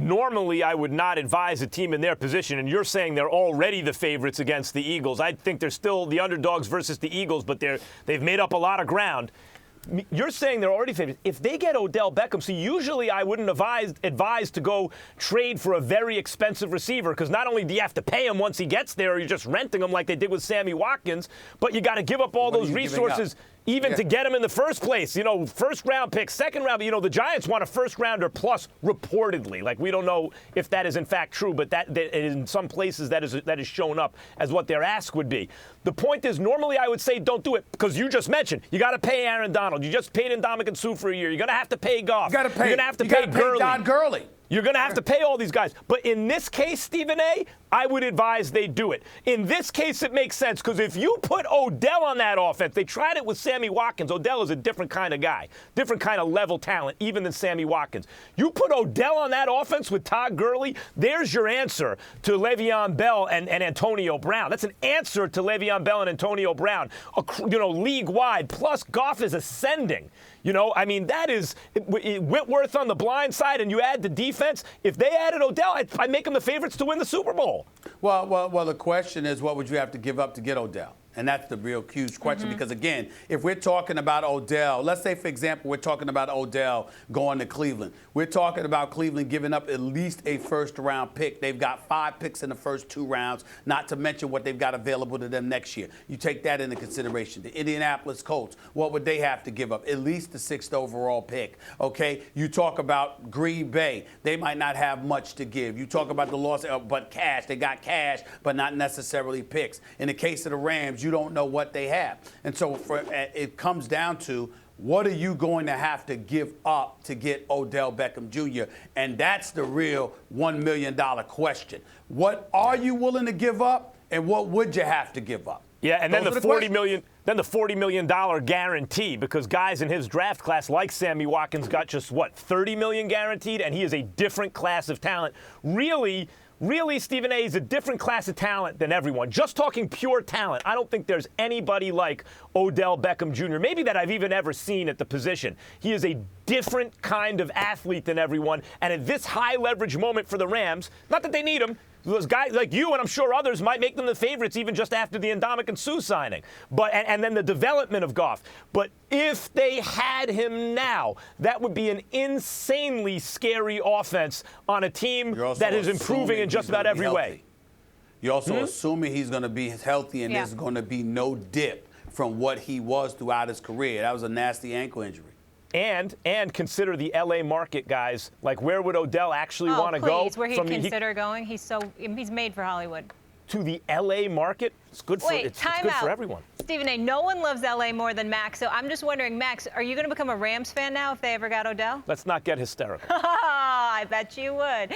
normally I would not advise a team in their position, and you're saying they're already the favorites against the Eagles. I think they're still the underdogs versus the Eagles, but they've made up a lot of ground. You're saying they're already favorites. If they get Odell Beckham, see, usually I wouldn't advise to go trade for a very expensive receiver, because not only do you have to pay him once he gets there, or you're just renting him like they did with Sammy Watkins, but you got to give up all those resources even to get him in the first place. You know, first-round pick, second-round. You know, the Giants want a first-rounder plus, reportedly. Like, we don't know if that is in fact true, but that in some places that is shown up as what their ask would be. The point is, normally I would say don't do it, because you just mentioned you got to pay Aaron Donald. You just paid Ndamukong Suh for a year. You're going to have to pay Goff. You're going to have to pay Don Gurley. You're going to have to pay all these guys. But in this case, Stephen A., I would advise they do it. In this case, it makes sense, because if you put Odell on that offense, they tried it with Sammy Watkins. Odell is a different kind of guy, different kind of level talent, even than Sammy Watkins. You put Odell on that offense with Todd Gurley, there's your answer to Le'Veon Bell and Antonio Brown. That's an answer to Le'Veon Bell and Antonio Brown, league-wide. Plus, Goff is ascending. You know, I mean, that is Whitworth on the blind side, and you add the defense. If they added Odell, I'd make them the favorites to win the Super Bowl. Well, the question is, what would you have to give up to get Odell? And that's the real huge question, because, again, if we're talking about Odell, let's say, for example, we're talking about Odell going to Cleveland. We're talking about Cleveland giving up at least a first-round pick. They've got 5 picks in the first 2 rounds, not to mention what they've got available to them next year. You take that into consideration. The Indianapolis Colts, what would they have to give up? At least the 6th overall pick, okay? You talk about Green Bay. They might not have much to give. You talk about the loss, but cash. They got cash, but not necessarily picks. In the case of the Rams, you don't know what they have. And so it comes down to, what are you going to have to give up to get Odell Beckham Jr.? And that's the real $1 million question. What are you willing to give up, and what would you have to give up? Yeah, and then the $40 million guarantee, because guys in his draft class, like Sammy Watkins, got just, $30 million guaranteed, and he is a different class of talent. Really, Stephen A. is a different class of talent than everyone. Just talking pure talent, I don't think there's anybody like Odell Beckham Jr., maybe that I've even ever seen at the position. He is a different kind of athlete than everyone, and at this high-leverage moment for the Rams, not that they need him, those guys like you and I'm sure others might make them the favorites even just after the Ndamukong Suh signing. But and then the development of Goff. But if they had him now, that would be an insanely scary offense on a team that is improving in just about every way. You're also assuming he's going to be healthy, and there's going to be no dip from what he was throughout his career. That was a nasty ankle injury. And consider the L.A. market, guys. Like, where would Odell actually want to go? Where he'd consider going? He's made for Hollywood. To the L.A. market? It's good for it's good for everyone. Stephen A., no one loves L.A. more than Max, so I'm just wondering, Max, are you going to become a Rams fan now if they ever got Odell? Let's not get hysterical. I bet you would.